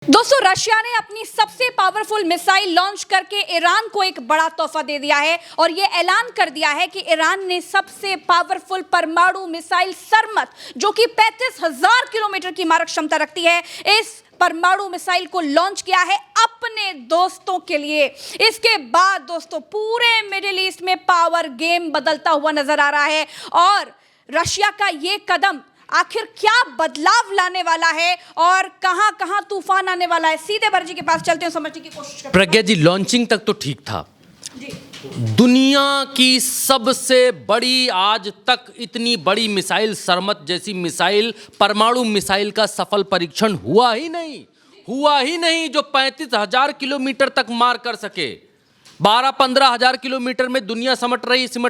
दोस्तों, रशिया ने अपनी सबसे पावरफुल मिसाइल लॉन्च करके ईरान को एक बड़ा तोहफा दे दिया है और यह ऐलान कर दिया है कि ईरान ने सबसे पावरफुल परमाणु मिसाइल सरमत, जो कि 35,000 किलोमीटर की मारक क्षमता रखती है, इस परमाणु मिसाइल को लॉन्च किया है अपने दोस्तों के लिए। इसके बाद दोस्तों, पूरे मिडिल ईस्ट में पावर गेम बदलता हुआ नजर आ रहा है और रशिया का यह कदम आखिर क्या बदलाव लाने वाला है और कहां कहां तूफान आने वाला है, सीधे बरजी के पास चलते हैं, समझने की कोशिश करते हैं। प्रज्ञा जी, लॉन्चिंग तक तो ठीक था जी। दुनिया की सबसे बड़ी, आज तक इतनी बड़ी मिसाइल, सरमत जैसी मिसाइल, परमाणु मिसाइल का सफल परीक्षण हुआ ही नहीं जो 35,000 किलोमीटर तक मार कर सके। 12-15 हजार किलोमीटर में दुनिया सिमट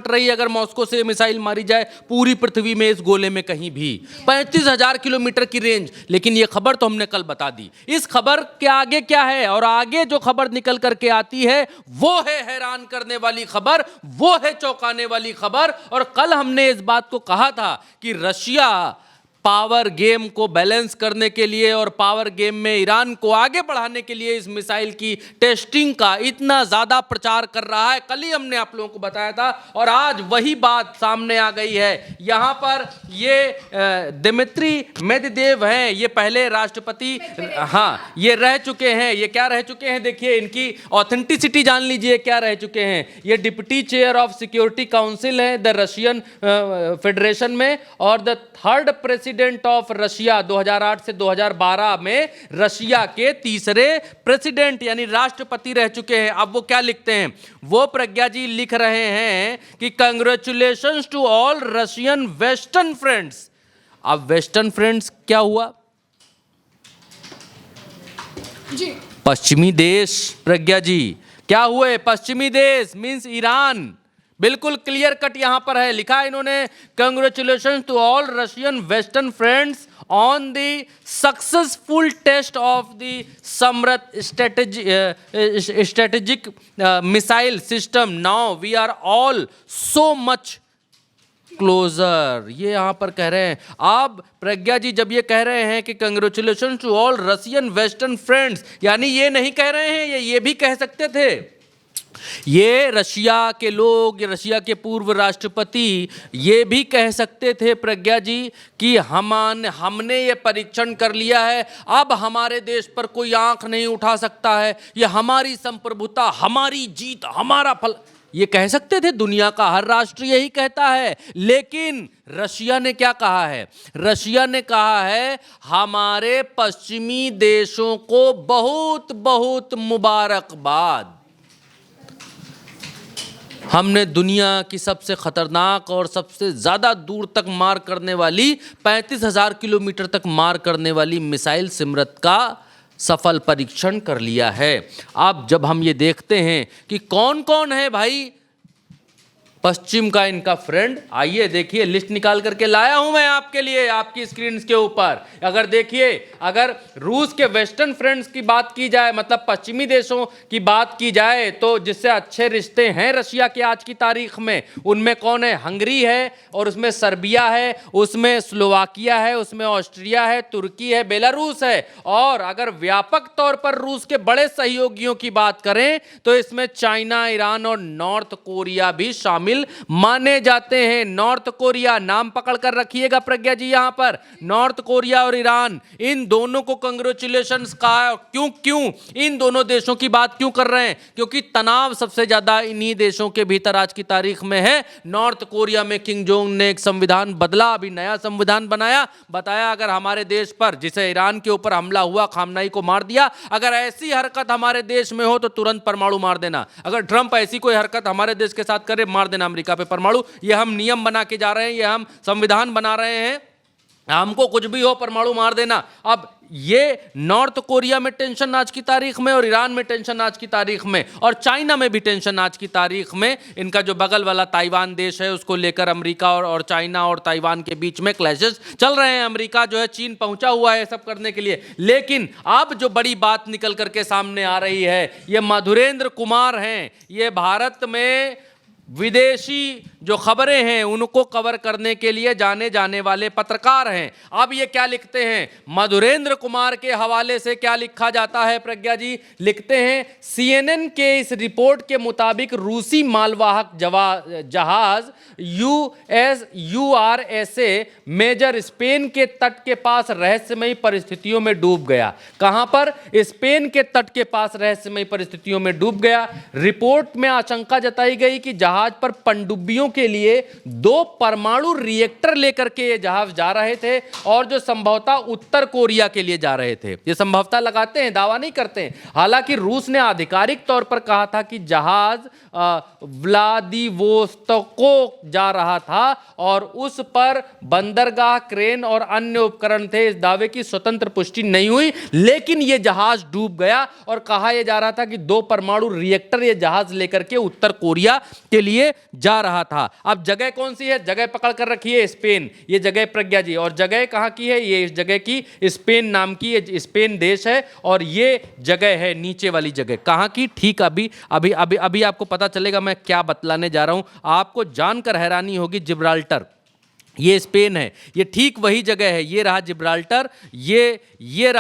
रही अगर मॉस्को से मिसाइल मारी जाए पूरी पृथ्वी में, इस गोले में कहीं भी 35,000 किलोमीटर की रेंज। लेकिन ये खबर तो हमने कल बता दी। इस खबर के आगे क्या है और आगे जो खबर निकल करके आती है वो है हैरान करने वाली खबर, वो है चौंकाने वाली खबर। और कल हमने इस बात को कहा था कि रशिया पावर गेम को बैलेंस करने के लिए और पावर गेम में ईरान को आगे बढ़ाने के लिए इस मिसाइल की टेस्टिंग का इतना ज़्यादा प्रचार कर रहा है। कल ही हमने आप लोगों को बताया था और आज वही बात सामने आ गई है। यहाँ पर ये दिमित्री मेदवेदेव हैं, ये पहले राष्ट्रपति, हाँ, ये रह चुके हैं। ये क्या रह चुके हैं, देखिए इनकी ऑथेंटिसिटी जान लीजिए क्या रह चुके हैं। ये deputy chair of security council हैं द रशियन फेडरेशन में और the third president of Russia 2008 से 2012 में रशिया के तीसरे प्रेसिडेंट यानी राष्ट्रपति रह चुके हैं। अब वो क्या लिखते हैं, वो प्रज्ञा जी लिख रहे हैं कि congratulations to all Russian western friends. अब वेस्टर्न फ्रेंड्स क्या हुआ जी? पश्चिमी देश। प्रज्ञा जी, क्या हुए पश्चिमी देश? Means Iran. बिल्कुल क्लियर कट यहां पर है, लिखा है इन्होंने, congratulation to all Russian western friends on the successful test of the Sarmat strategic missile system. Now we are all so much closer. ये यहां पर कह रहे हैं। अब प्रज्ञा जी जब ये कह रहे हैं कि congratulation to all Russian western friends, यानी ये नहीं कह रहे हैं, ये भी कह सकते थे, ये रशिया के लोग, रशिया के पूर्व राष्ट्रपति ये भी कह सकते थे प्रज्ञा जी कि हमने ये परीक्षण कर लिया है, अब हमारे देश पर कोई आंख नहीं उठा सकता है, ये हमारी संप्रभुता, हमारी जीत, हमारा फल, ये कह सकते थे। दुनिया का हर राष्ट्र यही कहता है। लेकिन रशिया ने क्या कहा है? रशिया ने कहा है हमारे पश्चिमी देशों को बहुत बहुत मुबारकबाद, हमने दुनिया की सबसे खतरनाक और सबसे ज़्यादा दूर तक मार करने वाली 35,000 किलोमीटर तक मार करने वाली मिसाइल सिमरत का सफल परीक्षण कर लिया है। अब जब हम ये देखते हैं कि कौन कौन है भाई पश्चिम का इनका फ्रेंड, आइए देखिए, लिस्ट निकाल करके लाया हूं मैं आपके लिए आपकी स्क्रीन के ऊपर। अगर देखिए, अगर रूस के वेस्टर्न फ्रेंड्स की बात की जाए, मतलब पश्चिमी देशों की बात की जाए, तो जिससे अच्छे रिश्ते हैं रशिया के आज की तारीख में, उनमें कौन है? हंगरी है और उसमें सर्बिया है, उसमें स्लोवाकिया है, उसमें ऑस्ट्रिया है, तुर्की है, बेलारूस है। और अगर व्यापक तौर पर रूस के बड़े सहयोगियों की बात करें तो इसमें चाइना, ईरान और नॉर्थ कोरिया भी शामिल माने जाते हैं। नॉर्थ कोरिया, नाम पकड़ कर रखिएगा प्रज्ञा जी, यहां पर नॉर्थ कोरिया और ईरान, इन दोनों को कंग्रेचुलेशंस कहा। क्यों इन दोनों देशों की बात क्यों कर रहे हैं? क्योंकि तनाव सबसे ज्यादा इन्हीं देशों के भीतर आज की तारीख में है। नॉर्थ कोरिया में किम जोंग ने एक संविधान बदला, अभी नया संविधान बनाया, बताया अगर हमारे देश पर, जिसे ईरान के ऊपर हमला हुआ, खामनाई को मार दिया, अगर ऐसी हरकत हमारे देश में हो तो तुरंत परमाणु मार देना। अगर ट्रंप ऐसी कोई हरकत हमारे देश के साथ करे, मार देना अमेरिका पे परमाणु। ये हम नियम बना के जा रहे हैं, ये हम संविधान बना रहे हैं, हमको कुछ भी हो परमाणु मार देना। अब ये नॉर्थ कोरिया में टेंशन आज की तारीख में और ईरान में टेंशन आज की तारीख में और चाइना में भी टेंशन आज की तारीख में। इनका जो बगल वाला ताइवान देश है उसको लेकर अमेरिका और चाइना और ताइवान के बीच में क्लैशेस चल रहे हैं। अमेरिका जो है चीन पहुंचा हुआ है सब करने के लिए। लेकिन अब जो बड़ी बात निकल करके सामने आ रही है, ये मधुरेंद्र कुमार हैं, ये भारत में विदेशी जो खबरें हैं उनको कवर करने के लिए जाने जाने वाले पत्रकार हैं। अब ये क्या लिखते हैं, मधुरेंद्र कुमार के हवाले से क्या लिखा जाता है प्रज्ञा जी, लिखते हैं CNN के इस रिपोर्ट के मुताबिक रूसी मालवाहक जहाज USURSA मेजर स्पेन के तट के पास रहस्यमयी परिस्थितियों में डूब गया। कहां पर? स्पेन के तट के पास रहस्यमयी परिस्थितियों में डूब गया। रिपोर्ट में आशंका जताई गई कि जहाज पर पनडुब्बियों के लिए 2 परमाणु रिएक्टर लेकर के ये जहाज जा रहे थे और जो संभवतः उत्तर कोरिया के लिए जा रहे थे। ये संभवतः लगाते हैं, दावा नहीं करते हैं। हालांकि रूस ने आधिकारिक तौर पर कहा था कि जहाज व्लादिवोस्तोक जा रहा था और उस पर बंदरगाह, क्रेन और अन्य उपकरण थे। इस दावे की स्वतंत्र पुष्टि नहीं हुई, लेकिन यह जहाज डूब गया और कहा यह जा रहा था कि 2 परमाणु रिएक्टर यह जहाज लेकर के उत्तर कोरिया के लिए जा रहा था। अब जगह कौन सी है? जगह पकड़ कर रखी है स्पेन, ये जगह प्रज्ञा जी। और जगह कहां की है? ये इस जगह की स्पेन नाम की, ये स्पेन देश है और ये जगह है नीचे वाली जगह। कहां की? ठीक अभी अभी अभी अभी आपको पता चलेगा मैं क्या बतलाने जा रहा हूं। आपको जानकर हैरानी होगी, जिब्राल्टर, ये स्पेन है, ये ठीक वही जगह है। ये रहा जिब्राल्टर, ये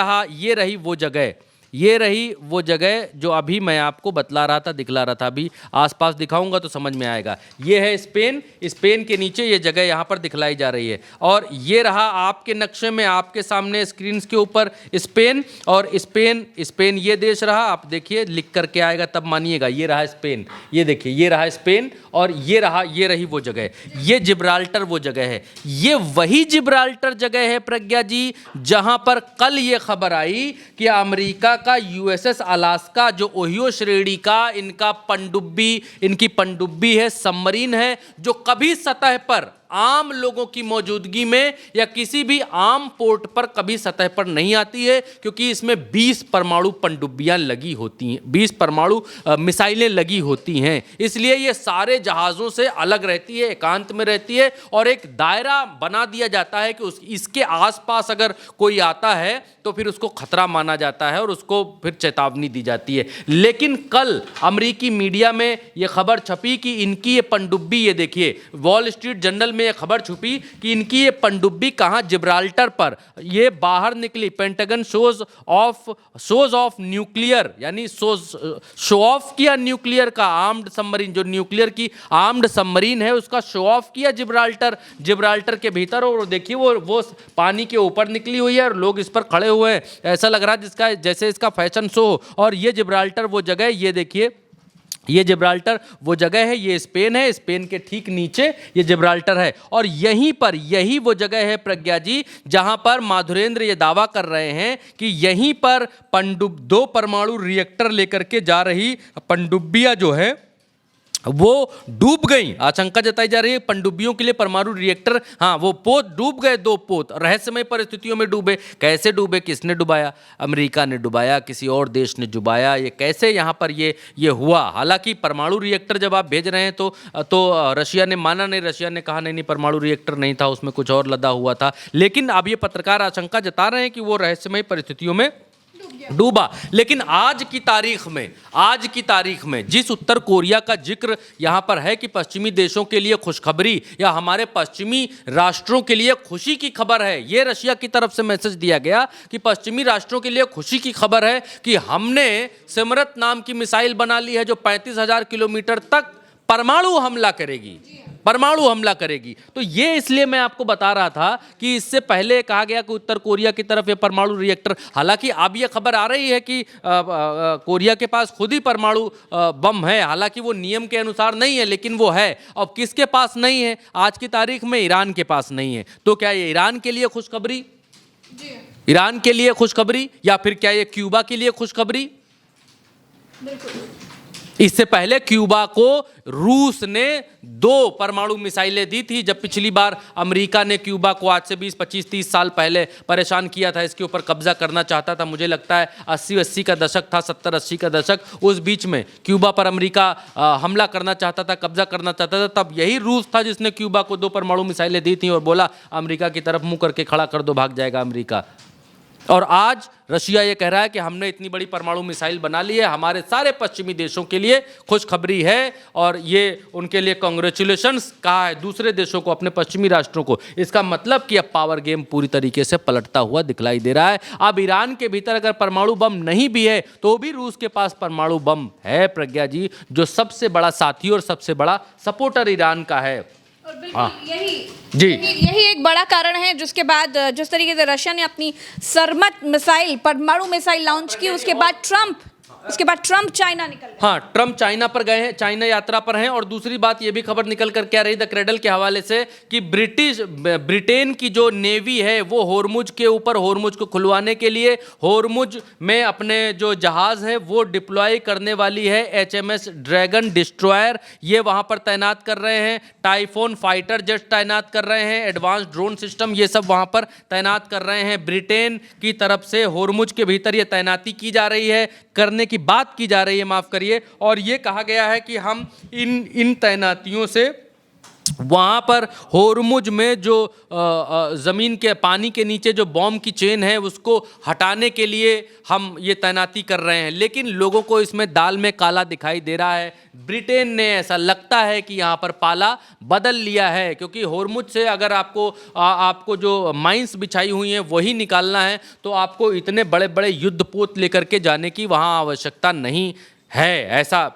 रही वो जगह, ये रही वो जगह जो अभी मैं आपको बतला रहा था, दिखला रहा था। अभी आसपास दिखाऊंगा तो समझ में आएगा। ये है स्पेन, स्पेन के नीचे ये जगह यहाँ पर दिखलाई जा रही है और ये रहा आपके नक्शे में, आपके सामने स्क्रीन के ऊपर स्पेन। और स्पेन ये देश रहा, आप देखिए लिख करके आएगा तब मानिएगा। ये रहा स्पेन, ये देखिए ये रहा स्पेन और ये रही वो जगह। ये जिब्राल्टर वो जगह है। ये वही जिब्राल्टर जगह है प्रज्ञा जी जहां पर कल ये खबर आई कि अमेरिका का USS अलास्का, जो ओहियो श्रेणी का इनकी पनडुब्बी है, सबमरीन है, जो कभी सतह पर आम लोगों की मौजूदगी में या किसी भी आम पोर्ट पर कभी सतह पर नहीं आती है, क्योंकि इसमें 20 परमाणु पनडुब्बियां लगी होती हैं, 20 परमाणु मिसाइलें लगी होती हैं। इसलिए ये सारे जहाज़ों से अलग रहती है, एकांत में रहती है और एक दायरा बना दिया जाता है कि इसके आसपास अगर कोई आता है तो फिर उसको खतरा माना जाता है और उसको फिर चेतावनी दी जाती है। लेकिन कल अमेरिकी मीडिया में यह खबर छपी कि इनकी ये पनडुब्बी, ये देखिए वॉल स्ट्रीट जर्नल में यह खबर छुपी कि इनकी ये पनडुब्बी कहां? जिब्राल्टर पर। ये बाहर निकली। पेंटागन शोज ऑफ न्यूक्लियर, यानी शो ऑफ किया न्यूक्लियर का आर्म्ड सबमरीन, जो न्यूक्लियर की आर्म्ड सबमरीन है उसका शो ऑफ किया जिब्राल्टर के भीतर। और देखिए वो पानी के ऊपर निकली हुई है और लोग इस पर खड़े हुए हैं, ऐसा लग रहा है जैसे इसका फैशन शो हो। और ये जिब्राल्टर वो जगह, ये देखिए ये जिब्राल्टर वो जगह है, ये स्पेन है, स्पेन के ठीक नीचे ये जिब्राल्टर है। और यही वो जगह है प्रज्ञा जी जहां पर माधुरेंद्र ये दावा कर रहे हैं कि यहीं पर 2 परमाणु रिएक्टर लेकर के जा रही पनडुब्बियां जो है वो डूब गई। आशंका जताई जा रही है पनडुब्बियों के लिए परमाणु रिएक्टर, हाँ वो पोत डूब गए, 2 पोत रहस्यमय परिस्थितियों में डूबे। कैसे डूबे? किसने डुबाया? अमेरिका ने डुबाया, किसी और देश ने डुबाया? ये कैसे यहाँ पर ये हुआ? हालांकि परमाणु रिएक्टर जब आप भेज रहे हैं तो रशिया ने माना नहीं, रशिया ने कहा नहीं परमाणु रिएक्टर नहीं था, उसमें कुछ और लदा हुआ था। लेकिन अब ये पत्रकार आशंका जता रहे हैं कि वो रहस्यमय परिस्थितियों में डूबा। लेकिन आज की तारीख में जिस उत्तर कोरिया का जिक्र यहां पर है कि पश्चिमी देशों के लिए खुशखबरी या हमारे पश्चिमी राष्ट्रों के लिए खुशी की खबर है, यह रशिया की तरफ से मैसेज दिया गया कि पश्चिमी राष्ट्रों के लिए खुशी की खबर है कि हमने सिमरत नाम की मिसाइल बना ली है जो 35,000 किलोमीटर तक परमाणु हमला करेगी। तो ये इसलिए मैं आपको बता रहा था कि इससे पहले कहा गया कि उत्तर कोरिया की तरफ ये परमाणु रिएक्टर, हालांकि अब ये खबर आ रही है कि कोरिया के पास खुद ही परमाणु बम है। हालांकि वो नियम के अनुसार नहीं है, लेकिन वो है। अब किसके पास नहीं है? आज की तारीख में ईरान के पास नहीं है। तो क्या ये ईरान के लिए खुशखबरी? ईरान के लिए खुशखबरी या फिर क्या ये क्यूबा के लिए खुशखबरी? इससे पहले क्यूबा को रूस ने 2 परमाणु मिसाइलें दी थी। जब पिछली बार अमेरिका ने क्यूबा को आज से 20, 25, 30 साल पहले परेशान किया था, इसके ऊपर कब्जा करना चाहता था, मुझे लगता है 80 का दशक था, 70-80 का दशक, उस बीच में क्यूबा पर अमेरिका हमला करना चाहता था, कब्जा करना चाहता था। तब यही रूस था जिसने क्यूबा को 2 परमाणु मिसाइलें दी थी और बोला अमेरिका की तरफ मुंह करके खड़ा कर दो, भाग जाएगा अमेरिका। और आज रशिया ये कह रहा है कि हमने इतनी बड़ी परमाणु मिसाइल बना ली है, हमारे सारे पश्चिमी देशों के लिए खुशखबरी है और ये उनके लिए कांग्रेचुलेशंस कहा है दूसरे देशों को, अपने पश्चिमी राष्ट्रों को। इसका मतलब कि अब पावर गेम पूरी तरीके से पलटता हुआ दिखलाई दे रहा है। अब ईरान के भीतर अगर परमाणु बम नहीं भी है तो भी रूस के पास परमाणु बम है, प्रज्ञा जी, जो सबसे बड़ा साथी और सबसे बड़ा सपोर्टर ईरान का है। और बिल्कुल यही एक बड़ा कारण है जिसके बाद जिस तरीके से रशिया ने अपनी सरमत मिसाइल परमाणु मिसाइल लॉन्च की, उसके बाद ट्रम्प चाइना निकल गए। हाँ, ट्रम्प चाइना पर गए हैं, चाइना यात्रा पर हैं। और दूसरी बात ये भी खबर निकल कर क्या रही द क्रेडल के हवाले से कि ब्रिटेन की जो नेवी है वो होर्मुज के ऊपर, होर्मुज को खुलवाने के लिए होर्मुज में अपने जो जहाज है वो डिप्लॉय करने वाली है। HMS ड्रैगन डिस्ट्रॉयर ये वहां पर तैनात कर रहे हैं, टाइफोन फाइटर जेट तैनात कर रहे हैं, एडवांस ड्रोन सिस्टम ये सब वहां पर तैनात कर रहे हैं। ब्रिटेन की तरफ से होर्मुज के भीतर ये तैनाती की जा रही है, करने की बात की जा रही है, माफ करिए। और ये कहा गया है कि हम इन तैनातियों से वहाँ पर होर्मुज में जो ज़मीन के पानी के नीचे जो बॉम्ब की चेन है उसको हटाने के लिए हम ये तैनाती कर रहे हैं। लेकिन लोगों को इसमें दाल में काला दिखाई दे रहा है। ब्रिटेन ने ऐसा लगता है कि यहाँ पर पाला बदल लिया है, क्योंकि होर्मुज से अगर आपको जो माइंस बिछाई हुई हैं वही निकालना है तो आपको इतने बड़े बड़े युद्धपोत लेकर के जाने की वहाँ आवश्यकता नहीं है, ऐसा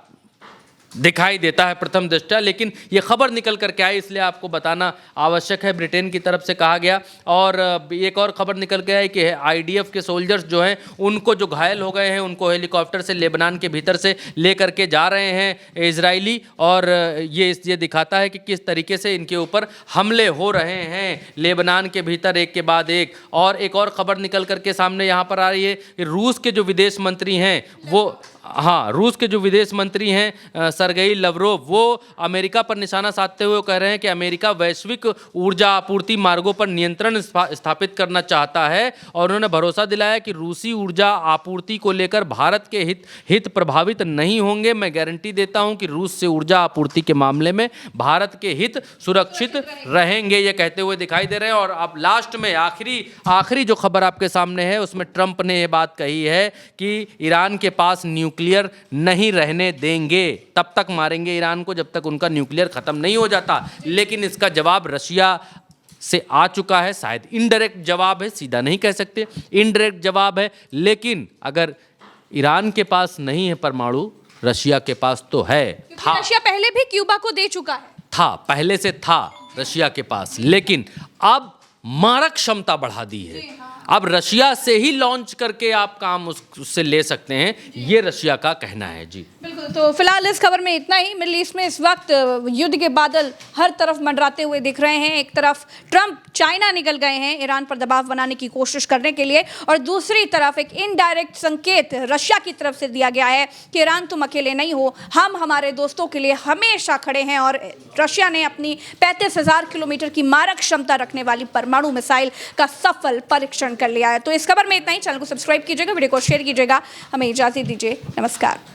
दिखाई देता है प्रथम दृष्टया। लेकिन ये खबर निकल कर के आई इसलिए आपको बताना आवश्यक है, ब्रिटेन की तरफ से कहा गया। और एक और खबर निकल के आई कि IDF के सोल्जर्स जो हैं उनको जो घायल हो गए हैं उनको हेलीकॉप्टर से लेबनान के भीतर से ले करके जा रहे हैं इजरायली। और ये दिखाता है कि किस तरीके से इनके ऊपर हमले हो रहे हैं लेबनान के भीतर एक के बाद एक। और एक और खबर निकल करके सामने यहाँ पर आ रही है कि रूस के जो विदेश मंत्री हैं वो, हाँ, रूस के जो विदेश मंत्री हैं सरगेई लवरोव, वो अमेरिका पर निशाना साधते हुए कह रहे हैं कि अमेरिका वैश्विक ऊर्जा आपूर्ति मार्गों पर नियंत्रण स्थापित करना चाहता है। और उन्होंने भरोसा दिलाया कि रूसी ऊर्जा आपूर्ति को लेकर भारत के हित प्रभावित नहीं होंगे। मैं गारंटी देता हूं कि रूस से ऊर्जा आपूर्ति के मामले में भारत के हित सुरक्षित रहेंगे, ये कहते हुए दिखाई दे रहे हैं। और अब लास्ट में आखिरी जो खबर आपके सामने है उसमें ट्रंप ने ये बात कही है कि ईरान के पास न्यूक्लियर नहीं रहने देंगे, तब तक मारेंगे ईरान को जब तक उनका न्यूक्लियर खत्म नहीं हो जाता। लेकिन इसका जवाब रशिया से आ चुका है, शायद इनडायरेक्ट जवाब है, सीधा नहीं कह सकते, इनडायरेक्ट जवाब है। लेकिन अगर ईरान के पास नहीं है परमाणु, रशिया के पास तो है, था। रशिया पहले भी क्यूबा को दे चुका है, पहले से था रशिया के पास, लेकिन अब मारक क्षमता बढ़ा दी है। अब रशिया से ही लॉन्च करके आप काम उससे ले सकते हैं, ये रशिया का कहना है। जी बिल्कुल। तो फिलहाल इस खबर में इतना ही। मिडल ईस्ट में इस वक्त युद्ध के बादल हर तरफ मंडराते हुए दिख रहे हैं। एक तरफ ट्रंप चाइना निकल गए हैं ईरान पर दबाव बनाने की कोशिश करने के लिए, और दूसरी तरफ एक इनडायरेक्ट संकेत रशिया की तरफ से दिया गया है कि ईरान तुम अकेले नहीं हो, हम हमारे दोस्तों के लिए हमेशा खड़े हैं। और रशिया ने अपनी 35,000 किलोमीटर की मारक क्षमता रखने वाली परमाणु मिसाइल का सफल परीक्षण कर लिया है। तो इस खबर में इतना ही। चैनल को सब्सक्राइब कीजिएगा, वीडियो को शेयर कीजिएगा। हमें इजाजत दीजिए, नमस्कार।